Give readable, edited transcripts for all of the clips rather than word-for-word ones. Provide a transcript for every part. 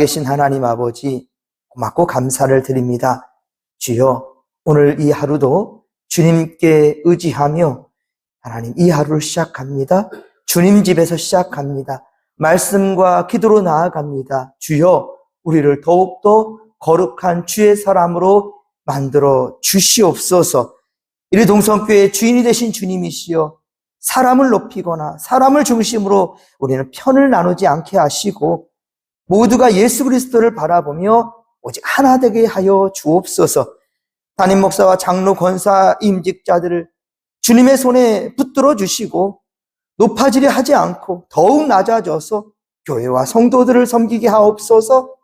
살아계신 하나님 아버지, 고맙고 감사를 드립니다. 주여, 오늘 이 하루도 주님께 의지하며 하나님 이 하루를 시작합니다. 주님 집에서 시작합니다. 말씀과 기도로 나아갑니다. 주여, 우리를 더욱더 거룩한 주의 사람으로 만들어 주시옵소서. 이리동성교회의 주인이 되신 주님이시여, 사람을 높이거나 사람을 중심으로 우리는 편을 나누지 않게 하시고 모두가 예수 그리스도를 바라보며 오직 하나 되게 하여 주옵소서. 담임 목사와 장로 권사 임직자들을 주님의 손에 붙들어 주시고 높아지려 하지 않고 더욱 낮아져서 교회와 성도들을 섬기게 하옵소서.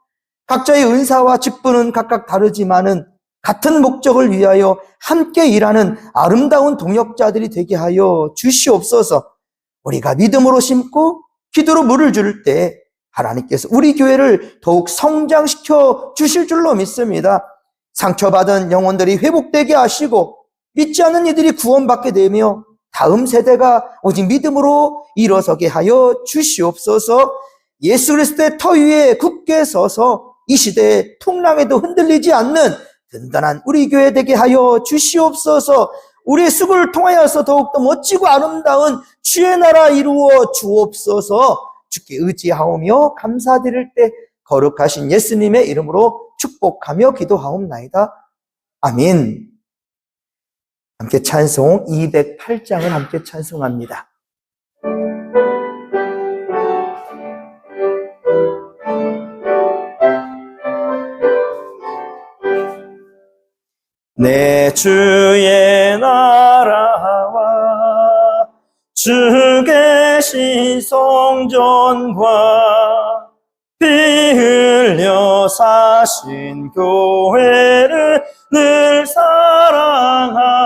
각자의 은사와 직분은 각각 다르지만은 같은 목적을 위하여 함께 일하는 아름다운 동역자들이 되게 하여 주시옵소서. 우리가 믿음으로 심고 기도로 물을 줄 때 하나님께서 우리 교회를 더욱 성장시켜 주실 줄로 믿습니다. 상처받은 영혼들이 회복되게 하시고 믿지 않는 이들이 구원받게 되며 다음 세대가 오직 믿음으로 일어서게 하여 주시옵소서. 예수 그리스도의 터 위에 굳게 서서 이 시대의 풍랑에도 흔들리지 않는 든든한 우리 교회 되게 하여 주시옵소서. 우리의 수고를 통하여서 더욱더 멋지고 아름다운 주의 나라 이루어 주옵소서. 주께 의지하오며 감사드릴 때 거룩하신 예수님의 이름으로 축복하며 기도하옵나이다. 아멘. 함께 찬송 208장을 함께 찬송합니다. 내 주의 나라와 주 계신 성전과 피 흘려 사신 교회를 늘 사랑합니다.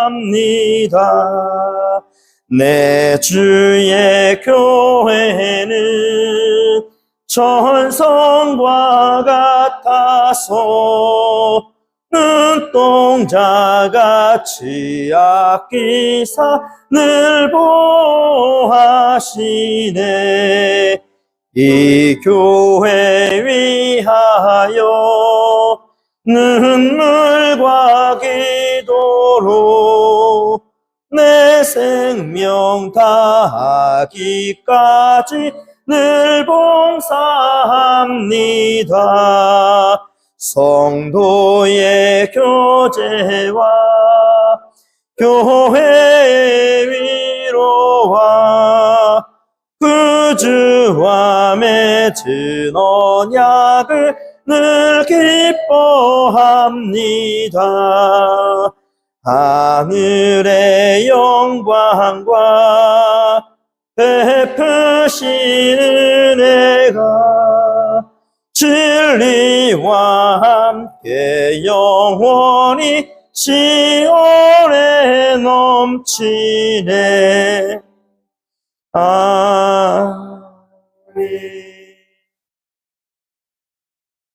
내 주의 교회는 전성과 같아서 눈동자같이 아끼사 늘 보하시네. 이 교회 위하여 눈물과 기도로 내 생명 다하기까지 늘 봉사합니다. 성도의 교제와 교회의 위로와 구주와 맺은 언약을 늘 기뻐합니다. 하늘의 영광과 베푸신 은혜가 진리와 함께 영원히 시온에 넘치네. 아멘.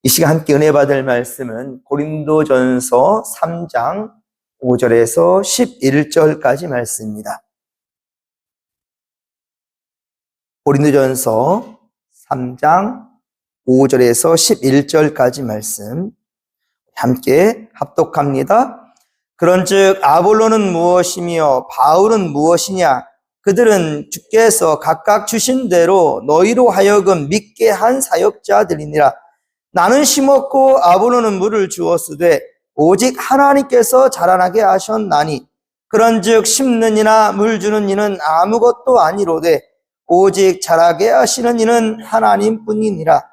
이 시간 함께 은혜 받을 말씀은 고린도전서 3장 5절에서 11절까지 말씀입니다. 고린도전서 3장 5절에서 11절까지 말씀 함께 합독합니다. 그런즉 아볼로는 무엇이며 바울은 무엇이냐? 그들은 주께서 각각 주신 대로 너희로 하여금 믿게 한 사역자들이니라. 나는 심었고 아볼로는 물을 주었으되 오직 하나님께서 자라나게 하셨나니 그런즉 심는 이나 물 주는 이는 아무것도 아니로되 오직 자라게 하시는 이는 하나님뿐이니라.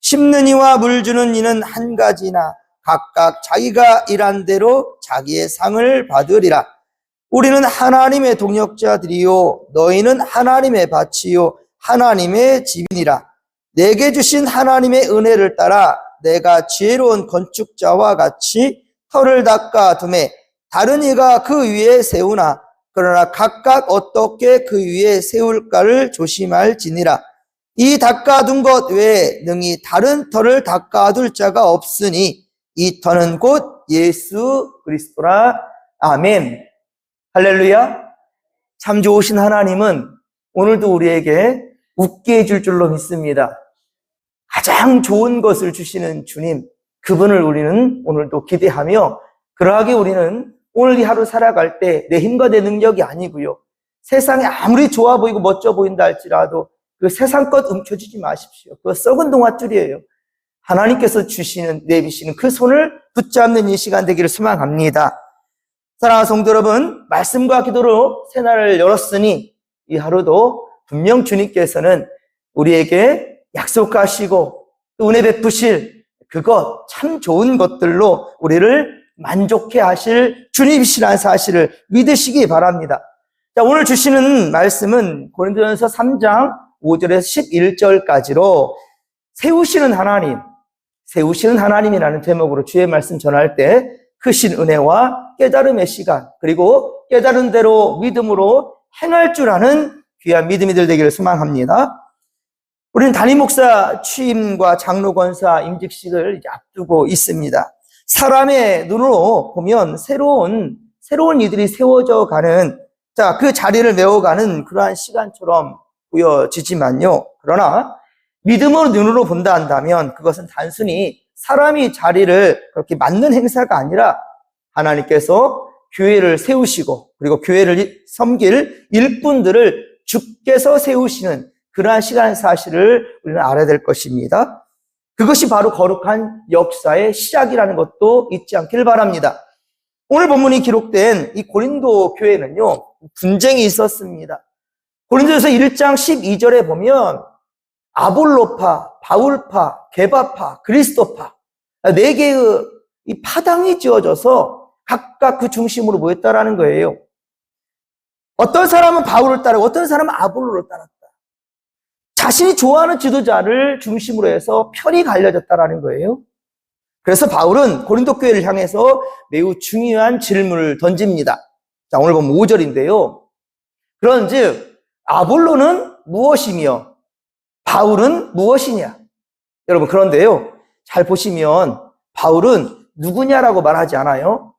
심는 이와 물 주는 이는 한 가지나 각각 자기가 일한 대로 자기의 상을 받으리라. 우리는 하나님의 동역자들이요 너희는 하나님의 밭이요 하나님의 집이니라. 내게 주신 하나님의 은혜를 따라 내가 지혜로운 건축자와 같이 터를 닦아 두매 다른 이가 그 위에 세우나 그러나 각각 어떻게 그 위에 세울까를 조심할지니라. 이 닦아둔 것 외에 능히 다른 터를 닦아둘 자가 없으니 이 터는 곧 예수 그리스도라. 아멘. 할렐루야. 참 좋으신 하나님은 오늘도 우리에게 웃게 해줄 줄로 믿습니다. 가장 좋은 것을 주시는 주님, 그분을 우리는 오늘도 기대하며, 그러하게 우리는 오늘 이 하루 살아갈 때 내 힘과 내 능력이 아니고요, 세상이 아무리 좋아 보이고 멋져 보인다 할지라도 그 세상 것 움켜쥐지 마십시오. 그거 썩은 동아줄이에요. 하나님께서 주시는, 내비시는 그 손을 붙잡는 이 시간 되기를 소망합니다. 사랑하는 성도 여러분, 말씀과 기도로 새날을 열었으니 이 하루도 분명 주님께서는 우리에게 약속하시고 또 은혜 베푸실 그것, 참 좋은 것들로 우리를 만족해 하실 주님이시라는 사실을 믿으시기 바랍니다. 자, 오늘 주시는 말씀은 고린도전서 3장 5절에서 11절까지로 세우시는 하나님이라는 제목으로 주의 말씀 전할 때 크신 은혜와 깨달음의 시간, 그리고 깨달은 대로 믿음으로 행할 줄 아는 귀한 믿음이들 되기를 소망합니다. 우리는 담임 목사 취임과 장로 권사 임직식을 이제 앞두고 있습니다. 사람의 눈으로 보면 새로운 이들이 세워져 가는, 자, 그 자리를 메워가는 그러한 시간처럼 보여지지만요. 그러나 믿음으로 눈으로 본다 한다면 그것은 단순히 사람이 자리를 그렇게 맡는 행사가 아니라 하나님께서 교회를 세우시고 그리고 교회를 섬길 일꾼들을 주께서 세우시는 그러한 시간 사실을 우리는 알아야 될 것입니다. 그것이 바로 거룩한 역사의 시작이라는 것도 잊지 않길 바랍니다. 오늘 본문이 기록된 이 고린도 교회는요, 분쟁이 있었습니다. 고린도전서 1장 12절에 보면 아볼로파, 바울파, 게바파, 그리스도파, 네 개의 이 파당이 지어져서 각각 그 중심으로 모였다라는 거예요. 어떤 사람은 바울을 따르고 어떤 사람은 아볼로를 따랐다. 자신이 좋아하는 지도자를 중심으로 해서 편이 갈려졌다라는 거예요. 그래서 바울은 고린도 교회를 향해서 매우 중요한 질문을 던집니다. 자, 오늘 보면 5절인데요. 그런즉 아볼로는 무엇이며 바울은 무엇이냐? 여러분, 그런데요, 잘 보시면 바울은 누구냐라고 말하지 않아요.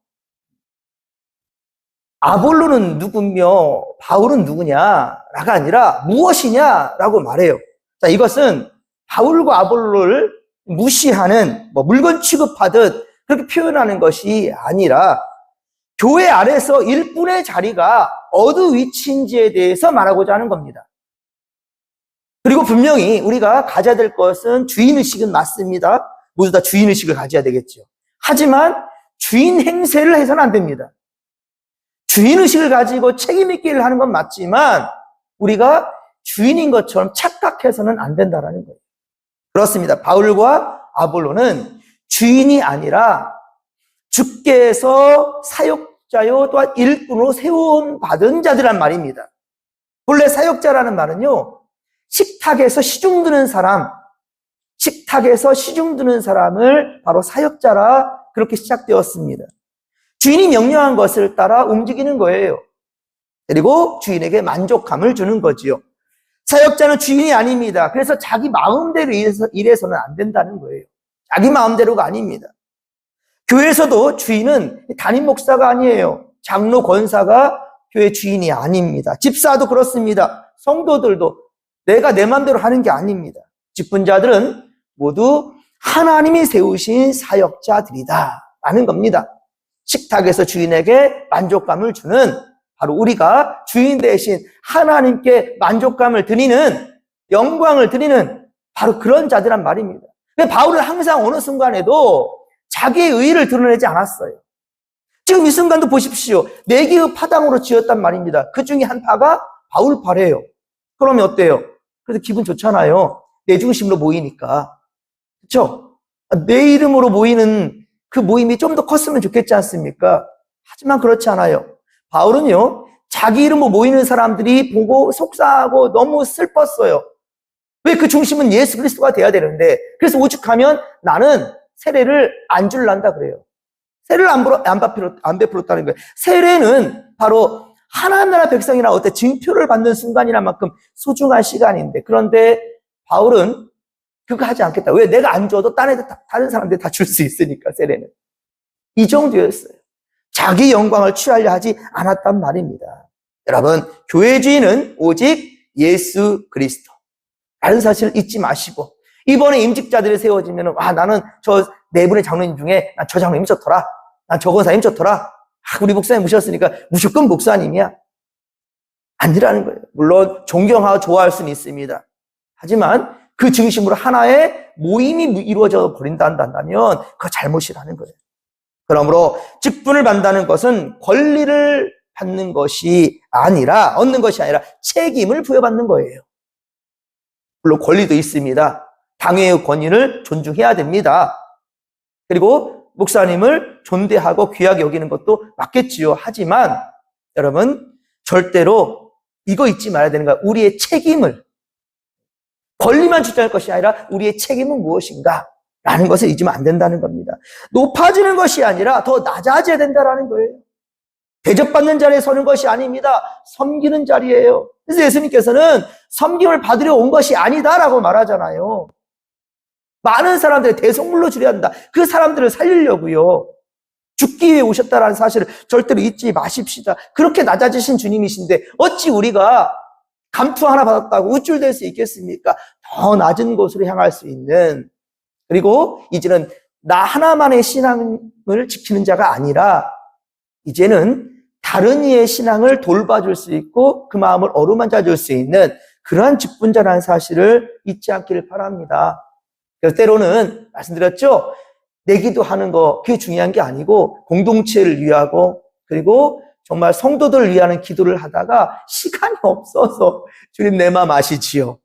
아볼로는 누구며 바울은 누구냐가 아니라 무엇이냐라고 말해요. 자, 이것은 바울과 아볼로를 무시하는, 물건 취급하듯 그렇게 표현하는 것이 아니라 교회 안에서 일꾼의 자리가 어느 위치인지에 대해서 말하고자 하는 겁니다. 그리고 분명히 우리가 가져야 될 것은 주인의식은 맞습니다. 모두 다 주인의식을 가져야 되겠죠. 하지만 주인 행세를 해서는 안 됩니다. 주인의식을 가지고 책임있기를 하는 건 맞지만 우리가 주인인 것처럼 착각해서는 안 된다는 거예요. 그렇습니다. 바울과 아볼로는 주인이 아니라 주께서 사역자요 또한 일꾼으로 세움받은 자들이란 말입니다. 본래 사역자라는 말은요, 식탁에서 시중 드는 사람을 바로 사역자라 그렇게 시작되었습니다. 주인이 명령한 것을 따라 움직이는 거예요. 그리고 주인에게 만족감을 주는 거지요. 사역자는 주인이 아닙니다. 그래서 자기 마음대로 일해서는 안 된다는 거예요. 자기 마음대로가 아닙니다. 교회에서도 주인은 담임 목사가 아니에요. 장로 권사가 교회 주인이 아닙니다. 집사도 그렇습니다. 성도들도 내가 내 마음대로 하는 게 아닙니다. 직분자들은 모두 하나님이 세우신 사역자들이다 라는 겁니다. 식탁에서 주인에게 만족감을 주는, 바로 우리가 주인 대신 하나님께 만족감을 드리는, 영광을 드리는 바로 그런 자들란 말입니다. 근데 바울은 항상 어느 순간에도 자기의 의의를 드러내지 않았어요. 지금 이 순간도 보십시오. 네 개의 파당으로 지었단 말입니다. 그 중에 한 파가 바울파래요. 그러면 어때요? 그래서 기분 좋잖아요. 내 중심으로 모이니까. 그렇죠? 내 이름으로 모이는 그 모임이 좀 더 컸으면 좋겠지 않습니까? 하지만 그렇지 않아요. 바울은요, 자기 이름으로 모이는 사람들이 보고 속상하고 너무 슬펐어요. 왜? 그 중심은 예수 그리스도가 돼야 되는데, 그래서 오죽하면 나는 세례를 안 줄란다 그래요. 세례를 안 베풀었다는 거예요. 세례는 바로 하나님 나라 백성이나 어때 증표를 받는 순간이란 만큼 소중한 시간인데, 그런데 바울은 그거 하지 않겠다. 왜? 내가 안 줘도 다른 사람들 다 줄 수 있으니까, 세례는. 이 정도였어요. 자기 영광을 취하려 하지 않았단 말입니다. 여러분, 교회 주인은 오직 예수 그리스도. 다른 사실을 잊지 마시고, 이번에 임직자들이 세워지면 나는 저 네 분의 장로님 중에 난 저 장로님 좋더라. 난 저 권사님 좋더라. 우리 목사님 모셨으니까 무조건 목사님이야. 아니라는 거예요. 물론 존경하고 좋아할 수는 있습니다. 하지만 그 중심으로 하나의 모임이 이루어져 버린다 한다면 그거 잘못이라는 거예요. 그러므로 직분을 받는다는 것은 권리를 받는 것이 아니라, 얻는 것이 아니라 책임을 부여받는 거예요. 물론 권리도 있습니다. 당회의 권위를 존중해야 됩니다. 그리고 목사님을 존대하고 귀하게 여기는 것도 맞겠지요. 하지만 여러분, 절대로 이거 잊지 말아야 되는 거야. 우리의 책임을, 권리만 주장할 것이 아니라 우리의 책임은 무엇인가 라는 것을 잊으면 안 된다는 겁니다. 높아지는 것이 아니라 더 낮아져야 된다는 거예요. 대접받는 자리에 서는 것이 아닙니다. 섬기는 자리예요. 그래서 예수님께서는 섬김을 받으려 온 것이 아니다라고 말하잖아요. 많은 사람들의 대속물로 주려야 한다. 그 사람들을 살리려고요. 죽기 위해 오셨다라는 사실을 절대로 잊지 마십시다. 그렇게 낮아지신 주님이신데 어찌 우리가 감투 하나 받았다고 우쭐댈 수 있겠습니까? 더 낮은 곳으로 향할 수 있는, 그리고 이제는 나 하나만의 신앙을 지키는 자가 아니라 이제는 다른 이의 신앙을 돌봐줄 수 있고 그 마음을 어루만져 줄 수 있는 그러한 직분자라는 사실을 잊지 않기를 바랍니다. 그래서 때로는 말씀드렸죠. 내기도 하는 거 그게 중요한 게 아니고 공동체를 위하고 그리고 정말 성도들을 위하는 기도를 하다가 시간이 없어서 주님 내 마음 아시지요.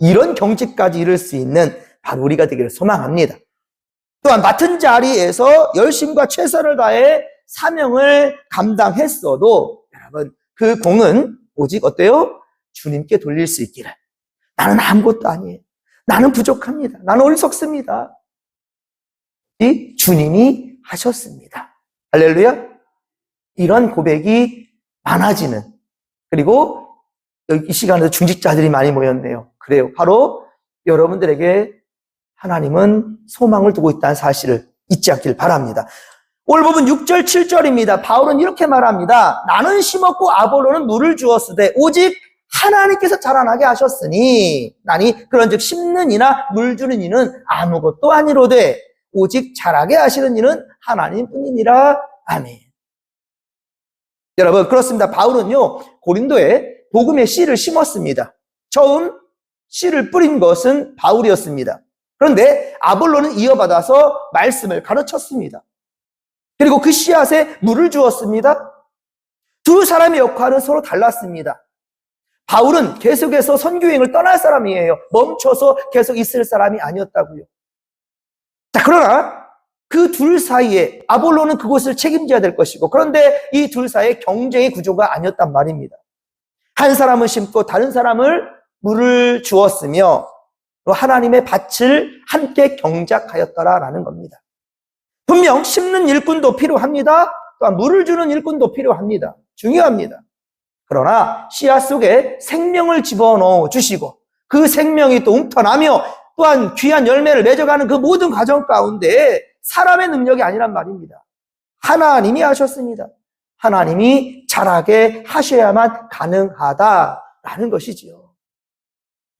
이런 경지까지 이룰 수 있는 바로 우리가 되기를 소망합니다. 또한 맡은 자리에서 열심과 최선을 다해 사명을 감당했어도 여러분 그 공은 오직 어때요? 주님께 돌릴 수 있기를. 나는 아무것도 아니에요. 나는 부족합니다. 나는 어리석습니다. 이 주님이 하셨습니다. 할렐루야. 이런 고백이 많아지는, 그리고 이 시간에도 중직자들이 많이 모였네요. 그래요. 바로 여러분들에게 하나님은 소망을 두고 있다는 사실을 잊지 않길 바랍니다. 오늘 본문 6절 7절입니다. 바울은 이렇게 말합니다. 나는 심었고 아볼로는 물을 주었으되 오직 하나님께서 자라나게 하셨으니 나니 그런즉 심는 이나 물 주는 이는 아무것도 아니로되 오직 자라게 하시는 이는 하나님뿐이니라. 아멘. 여러분 그렇습니다. 바울은요 고린도에 복음의 씨를 심었습니다. 처음 씨를 뿌린 것은 바울이었습니다. 그런데 아볼로는 이어받아서 말씀을 가르쳤습니다. 그리고 그 씨앗에 물을 주었습니다. 두 사람의 역할은 서로 달랐습니다. 바울은 계속해서 선교행을 떠날 사람이에요. 멈춰서 계속 있을 사람이 아니었다고요. 자, 그러나 그 둘 사이에 아볼로는 그곳을 책임져야 될 것이고, 그런데 이 둘 사이의 경쟁의 구조가 아니었단 말입니다. 한 사람은 심고 다른 사람을 물을 주었으며 하나님의 밭을 함께 경작하였더라라는 겁니다. 분명 심는 일꾼도 필요합니다. 또한 물을 주는 일꾼도 필요합니다. 중요합니다. 그러나 씨앗 속에 생명을 집어넣어 주시고 그 생명이 또 웅터나며 또한 귀한 열매를 맺어가는 그 모든 과정 가운데 사람의 능력이 아니란 말입니다. 하나님이 하셨습니다. 하나님이 자라게 하셔야만 가능하다라는 것이지요.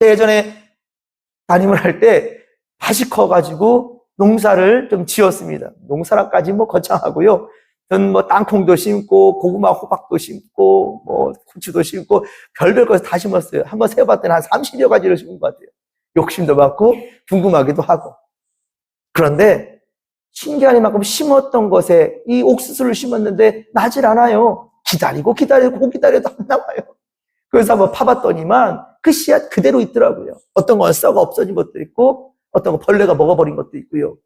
예전에 담임을 할 때 밭이 커가지고 농사를 좀 지었습니다. 농사라까지 거창하고요. 전 땅콩도 심고 고구마 호박도 심고 고추도 심고 별별 것을 다 심었어요. 한번 세어봤더니 한 30여 가지를 심은 것 같아요. 욕심도 많고 궁금하기도 하고. 그런데 신기한 만큼 심었던 것에 이 옥수수를 심었는데 나질 않아요. 기다리고 기다려도 안 나와요. 그래서 한번 파봤더니만 그 씨앗 그대로 있더라고요. 어떤 건 썩어 없어진 것도 있고 어떤 건 벌레가 먹어버린 것도 있고요.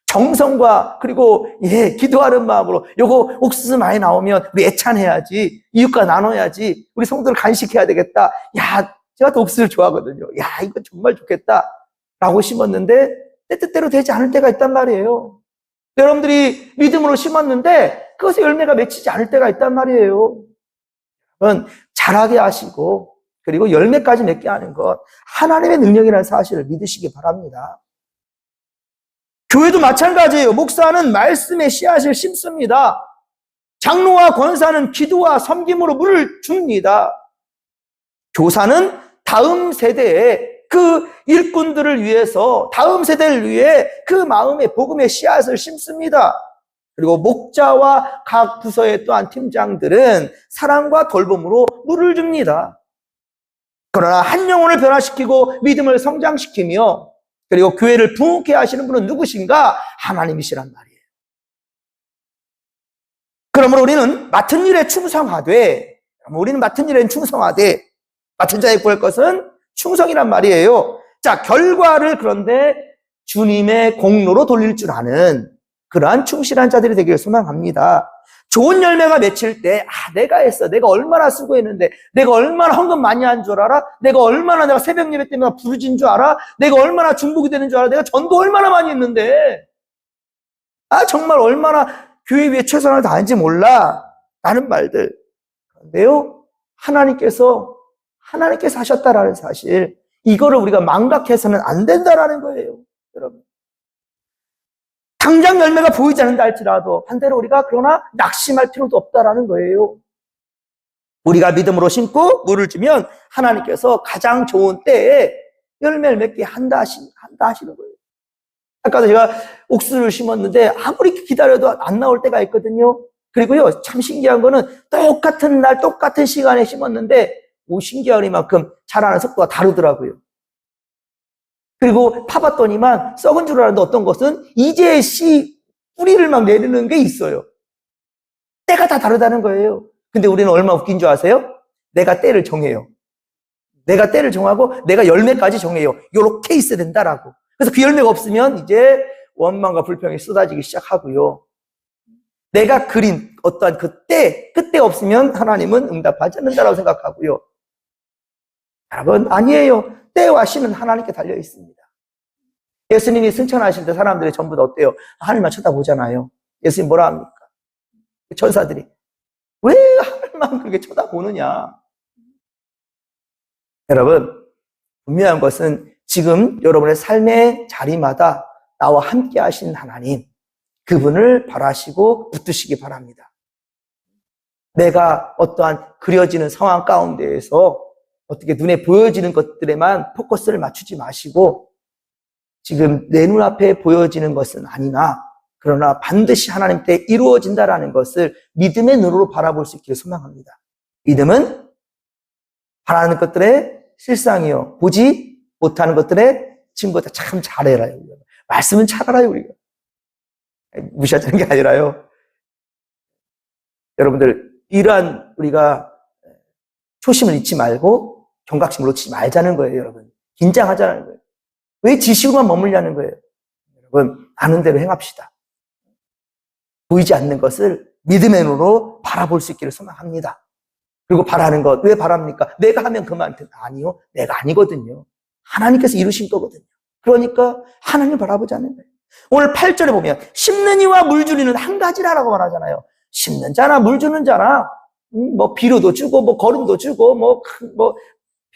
정성과 그리고 기도하는 마음으로 요거 옥수수 많이 나오면 우리 애찬해야지, 이웃과 나눠야지, 우리 성도를 간식해야 되겠다. 제가 또 옥수수를 좋아하거든요. 이거 정말 좋겠다 라고 심었는데 내 뜻대로 되지 않을 때가 있단 말이에요. 여러분들이 믿음으로 심었는데 그것에 열매가 맺히지 않을 때가 있단 말이에요. 그건 자라게 하시고 그리고 열매까지 맺게 하는 것 하나님의 능력이라는 사실을 믿으시기 바랍니다. 교회도 마찬가지예요. 목사는 말씀의 씨앗을 심습니다. 장로와 권사는 기도와 섬김으로 물을 줍니다. 교사는 다음 세대에 그 일꾼들을 위해서, 다음 세대를 위해 그 마음에 복음의 씨앗을 심습니다. 그리고 목자와 각 부서의 또한 팀장들은 사랑과 돌봄으로 물을 줍니다. 그러나 한 영혼을 변화시키고 믿음을 성장시키며 그리고 교회를 부흥케 하시는 분은 누구신가? 하나님이시란 말이에요. 그러므로 우리는 맡은 일에 충성하되, 맡은 자에 구할 것은 충성이란 말이에요. 자, 결과를 그런데 주님의 공로로 돌릴 줄 아는 그러한 충실한 자들이 되기를 소망합니다. 좋은 열매가 맺힐 때, 내가 했어. 내가 얼마나 수고했는데, 내가 얼마나 헌금 많이 한 줄 알아? 내가 새벽 예배 때문에 부르진 줄 알아? 내가 얼마나 중복이 되는 줄 알아? 내가 전도 얼마나 많이 했는데, 정말 얼마나 교회 위해 최선을 다했는지 몰라. 라는 말들. 그런데요, 하나님께서 하셨다라는 사실, 이거를 우리가 망각해서는 안 된다라는 거예요. 여러분. 당장 열매가 보이지 않는다 할지라도 반대로 우리가 그러나 낙심할 필요도 없다라는 거예요. 우리가 믿음으로 심고 물을 주면 하나님께서 가장 좋은 때에 열매를 맺게 한다 하시는 거예요. 아까도 제가 옥수수를 심었는데 아무리 기다려도 안 나올 때가 있거든요. 그리고요, 참 신기한 거는 똑같은 날 똑같은 시간에 심었는데 신기하리만큼 자라는 속도가 다르더라고요. 그리고 파봤더니만 썩은 줄 알았는데 어떤 것은 이제 뿌리를 막 내리는 게 있어요. 때가 다 다르다는 거예요. 근데 우리는 얼마나 웃긴 줄 아세요? 내가 때를 정해요. 내가 때를 정하고 내가 열매까지 정해요. 요렇게 있어야 된다라고. 그래서 그 열매가 없으면 이제 원망과 불평이 쏟아지기 시작하고요. 내가 그린 어떠한 그때 없으면 하나님은 응답하지 않는다라고 생각하고요. 여러분, 아니에요. 때와 시는 하나님께 달려 있습니다. 예수님이 승천하실 때 사람들이 전부 다 어때요? 하늘만 쳐다보잖아요. 예수님 뭐라 합니까? 천사들이 왜 하늘만 그렇게 쳐다보느냐? 여러분, 분명한 것은 지금 여러분의 삶의 자리마다 나와 함께 하신 하나님, 그분을 바라시고 붙드시기 바랍니다. 내가 어떠한 그려지는 상황 가운데에서 어떻게 눈에 보여지는 것들에만 포커스를 맞추지 마시고 지금 내 눈앞에 보여지는 것은 아니나 그러나 반드시 하나님 때 이루어진다라는 것을 믿음의 눈으로 바라볼 수 있기를 소망합니다. 믿음은 바라는 것들의 실상이요, 보지 못하는 것들의 증거다. 참 잘해라. 말씀은 잘 알아요, 우리가. 무시하자는 게 아니라요. 여러분들, 이러한 우리가 초심을 잃지 말고 경각심을 놓치지 말자는 거예요, 여러분. 긴장하자는 거예요. 왜 지식으로만 머물냐는 거예요. 여러분, 아는 대로 행합시다. 보이지 않는 것을 믿음의 눈으로 바라볼 수 있기를 소망합니다. 그리고 바라는 것, 왜 바랍니까? 내가 하면 그만. 아니요, 내가 아니거든요. 하나님께서 이루신 거거든요. 그러니까 하나님을 바라보자는 거예요. 오늘 8절에 보면 심는 이와 물 주리는 한 가지라고 말하잖아요. 심는 자나 물 주는 자나 비료도 주고 거름도 주고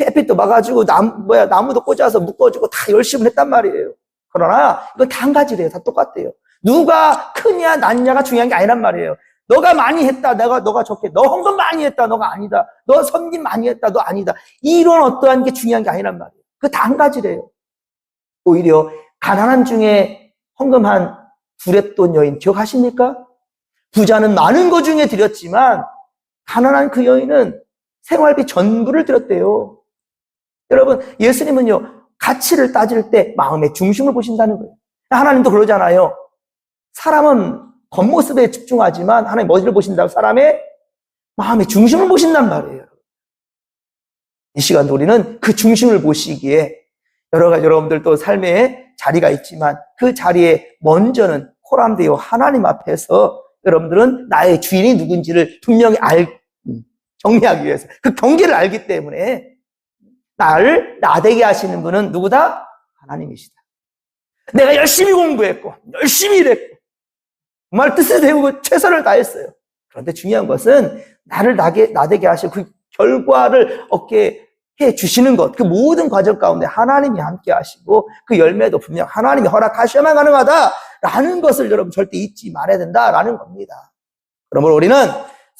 햇빛도 막아주고 나무도 꽂아서 묶어주고 다 열심히 했단 말이에요. 그러나 이건 다 한 가지래요. 다 똑같대요. 누가 크냐 낮냐가 중요한 게 아니란 말이에요. 너가 많이 했다, 너가 적게, 너 헌금 많이 했다, 너가 아니다. 너 섬김 많이 했다, 너 아니다. 이런 어떠한 게 중요한 게 아니란 말이에요. 그거 다 한 가지래요. 오히려 가난한 중에 헌금한 두렙돈 여인 기억하십니까? 부자는 많은 것 중에 드렸지만 가난한 그 여인은 생활비 전부를 드렸대요. 여러분, 예수님은요, 가치를 따질 때 마음의 중심을 보신다는 거예요. 하나님도 그러잖아요. 사람은 겉모습에 집중하지만 하나님 어디를 보신다고? 사람의 마음의 중심을 보신단 말이에요. 이 시간도 우리는 그 중심을 보시기에 여러 가지 여러분들도 삶의 자리가 있지만 그 자리에 먼저는 코람데오 하나님 앞에서 여러분들은 나의 주인이 누군지를 분명히 정리하기 위해서 그 경계를 알기 때문에 나를 나되게 하시는 분은 누구다? 하나님이시다. 내가 열심히 공부했고 열심히 일했고 정말 뜻을 세우고 최선을 다했어요. 그런데 중요한 것은 나를 나되게 하시고 그 결과를 얻게 해주시는 것, 그 모든 과정 가운데 하나님이 함께 하시고 그 열매도 분명 하나님이 허락하셔야만 가능하다라는 것을 여러분 절대 잊지 말아야 된다라는 겁니다. 그러므로 우리는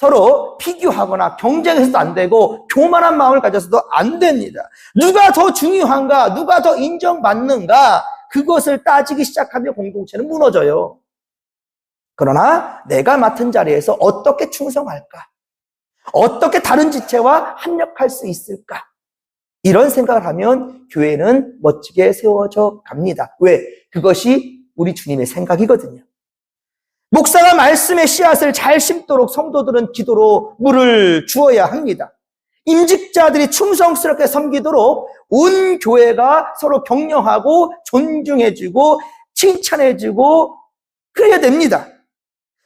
서로 비교하거나 경쟁해서도 안 되고 교만한 마음을 가져서도 안 됩니다. 누가 더 중요한가, 누가 더 인정받는가, 그것을 따지기 시작하면 공동체는 무너져요. 그러나 내가 맡은 자리에서 어떻게 충성할까? 어떻게 다른 지체와 합력할 수 있을까? 이런 생각을 하면 교회는 멋지게 세워져 갑니다. 왜? 그것이 우리 주님의 생각이거든요. 목사가 말씀의 씨앗을 잘 심도록 성도들은 기도로 물을 주어야 합니다. 임직자들이 충성스럽게 섬기도록 온 교회가 서로 격려하고 존중해주고 칭찬해주고 그래야 됩니다.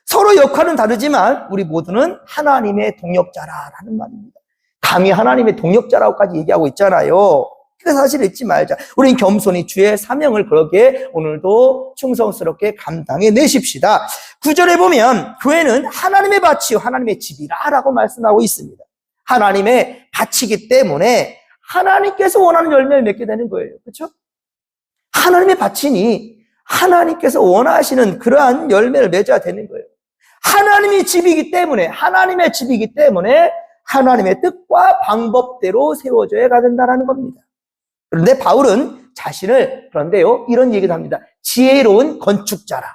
서로 역할은 다르지만 우리 모두는 하나님의 동역자라는 말입니다. 감히 하나님의 동역자라고까지 얘기하고 있잖아요. 그 사실 잊지 말자. 우린 겸손히 주의 사명을 그렇게 오늘도 충성스럽게 감당해 내십시다. 9절에 보면 교회는 하나님의 밭이요 하나님의 집이라라고 말씀하고 있습니다. 하나님의 밭이기 때문에 하나님께서 원하는 열매를 맺게 되는 거예요. 그렇죠? 하나님의 밭이니 하나님께서 원하시는 그러한 열매를 맺어야 되는 거예요. 하나님의 집이기 때문에 하나님의 뜻과 방법대로 세워져야 된다는 겁니다. 그런데 바울은 자신을 그런데요 이런 얘기도 합니다. 지혜로운 건축자라.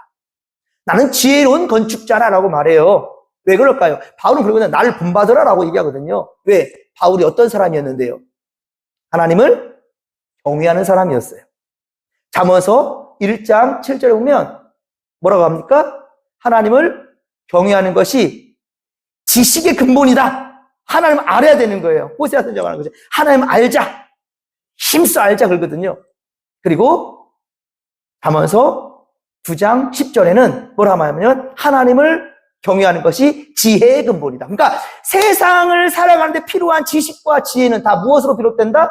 나는 지혜로운 건축자라라고 말해요. 왜 그럴까요? 바울은 그러고 나를 본받으라라고 얘기하거든요. 왜? 바울이 어떤 사람이었는데요? 하나님을 경외하는 사람이었어요. 잠언서 1장 7절에 보면 뭐라고 합니까? 하나님을 경외하는 것이 지식의 근본이다. 하나님을 알아야 되는 거예요. 호세아 선지자가 하는 거죠. 하나님 알자. 힘써 알자 그러거든요. 그리고 잠언서 9장 10절에는 뭐라 하냐면 하나님을 경외하는 것이 지혜의 근본이다. 그러니까 세상을 살아가는데 필요한 지식과 지혜는 다 무엇으로 비롯된다?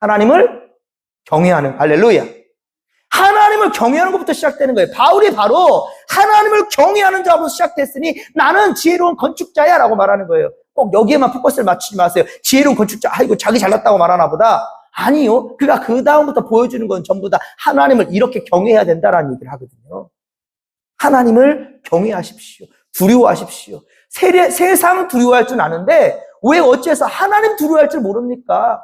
하나님을 경외하는, 할렐루야. 하나님을 경외하는 것부터 시작되는 거예요. 바울이 바로 하나님을 경외하는 자로 시작됐으니 나는 지혜로운 건축자야 라고 말하는 거예요. 꼭 여기에만 포커스를 맞추지 마세요. 지혜로운 건축자, 아이고 자기 잘났다고 말하나 보다. 아니요. 그가 그 다음부터 보여주는 건 전부 다 하나님을 이렇게 경외해야 된다라는 얘기를 하거든요. 하나님을 경외하십시오. 두려워하십시오. 세상 두려워할 줄 아는데 왜 어째서 하나님 두려워할 줄 모릅니까?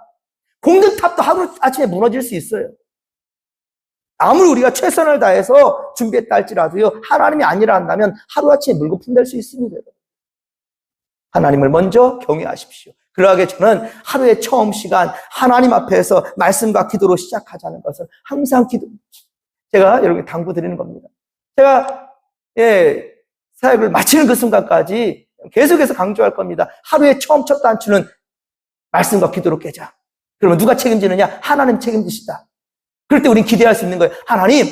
공든탑도 하루 아침에 무너질 수 있어요. 아무리 우리가 최선을 다해서 준비했다 할지라도요, 하나님이 아니라 한다면 하루아침에 물고 품될 수 있습니다. 하나님을 먼저 경외하십시오. 그러하게 저는 하루의 처음 시간 하나님 앞에서 말씀과 기도로 시작하자는 것을 항상 제가 여러분께 당부드리는 겁니다. 제가 사역을 마치는 그 순간까지 계속해서 강조할 겁니다. 하루의 처음 첫 단추는 말씀과 기도로 깨자. 그러면 누가 책임지느냐? 하나님 책임지시다. 그럴 때 우린 기대할 수 있는 거예요. 하나님,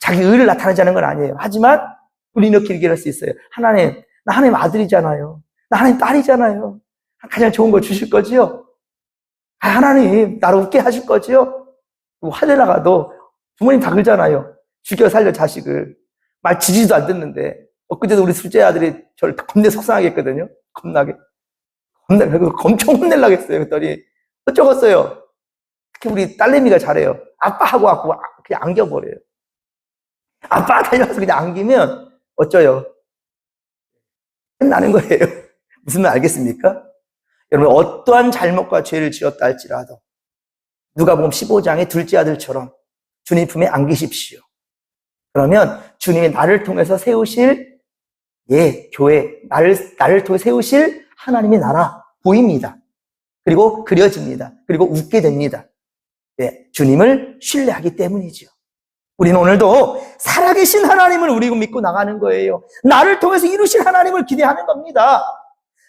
자기 의를 나타내자는 건 아니에요. 하지만 우리 이렇게 얘기할 수 있어요. 하나님, 나 하나님 아들이잖아요. 나 하나님 딸이잖아요. 가장 좋은 걸 주실 거지요? 하나님, 나를 웃게 하실 거지요? 화내 나가도 부모님 다 그러잖아요. 죽여 살려 자식을. 말 지지도 안 듣는데. 엊그제도 우리 둘째 아들이 저를 겁내 속상하게 했거든요. 겁나게. 엄청 혼내려고 했어요. 그랬더니 어쩌겠어요. 특히 우리 딸내미가 잘해요. 아빠하고 왔고 그냥 안겨버려요. 아빠 달려가서 그냥 안기면 어쩌요? 끝나는 거예요. 무슨 말 알겠습니까? 여러분 어떠한 잘못과 죄를 지었다 할지라도 누가복음 15장의 둘째 아들처럼 주님 품에 안기십시오. 그러면 주님이 나를 통해서 세우실 교회, 나를 통해 세우실 하나님의 나라 보입니다. 그리고 그려집니다. 그리고 웃게 됩니다. 주님을 신뢰하기 때문이죠. 우리는 오늘도 살아계신 하나님을 우리 믿고 나가는 거예요. 나를 통해서 이루실 하나님을 기대하는 겁니다.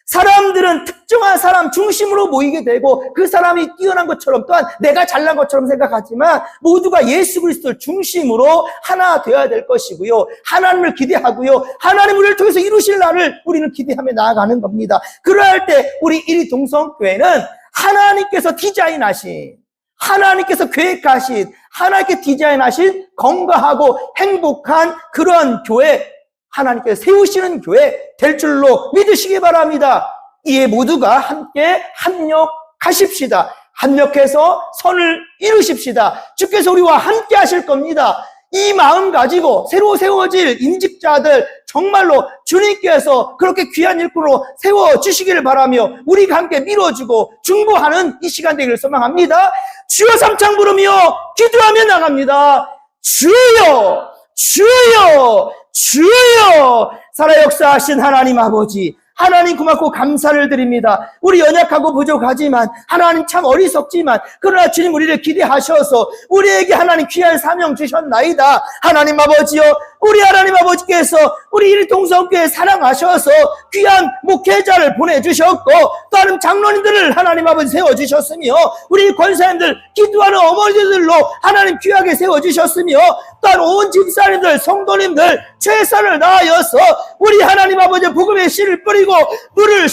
사람들은 특정한 사람 중심으로 모이게 되고 그 사람이 뛰어난 것처럼 또한 내가 잘난 것처럼 생각하지만 모두가 예수 그리스도를 중심으로 하나 되어야 될 것이고요. 하나님을 기대하고요. 하나님 우리를 통해서 이루실 날을 우리는 기대하며 나아가는 겁니다. 그러할 때 우리 일위동성교회는 하나님께서 디자인하신, 하나님께서 계획하신, 하나님께 디자인하신 건강하고 행복한 그런 교회, 하나님께서 세우시는 교회 될 줄로 믿으시기 바랍니다. 이에 모두가 함께 합력하십시다. 합력해서 선을 이루십시다. 주께서 우리와 함께 하실 겁니다. 이 마음 가지고 새로 세워질 임직자들, 정말로 주님께서 그렇게 귀한 일꾼으로 세워주시기를 바라며 우리가 함께 밀어주고 중보하는 이 시간 되기를 소망합니다. 주여 삼창 부르며 기도하며 나갑니다. 주여, 주여, 주여. 살아 역사하신 하나님 아버지, 하나님 고맙고 감사를 드립니다. 우리 연약하고 부족하지만, 하나님 참 어리석지만, 그러나 주님 우리를 기대하셔서 우리에게 하나님 귀한 사명 주셨나이다. 하나님 아버지여, 우리 하나님 아버지께서 우리 일통성교회 사랑하셔서 귀한 목회자를 보내주셨고, 또 하나님 장로님들을 하나님 아버지 세워주셨으며, 우리 권사님들 기도하는 어머니들로 하나님 귀하게 세워주셨으며, 또한 온 집사님들, 성도님들 최선을 다하여서 우리 하나님 아버지 복음의 씨를 뿌리고 물을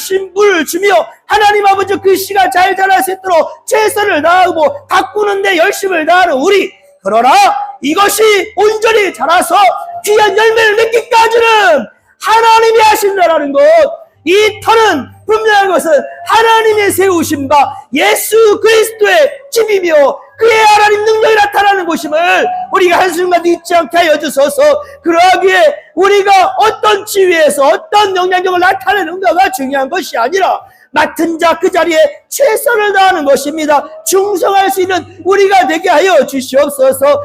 주며 하나님 아버지 그 씨가 잘 자랄 수 있도록 최선을 다하고 가꾸는데 열심을 다하는 우리, 그러나 이것이 온전히 자라서 귀한 열매를 맺기까지는 하나님이 하신다라는 것, 이 터는 분명한 것은 하나님의 세우신 바 예수 그리스도의 집이며 그의 하나님 능력이 나타나는 곳임을 우리가 한순간도 잊지 않게 하여 주소서. 그러하기에 우리가 어떤 지위에서 어떤 영향력을 나타내는가가 중요한 것이 아니라 맡은 자 그 자리에 최선을 다하는 것입니다. 충성할 수 있는 우리가 되게 하여 주시옵소서.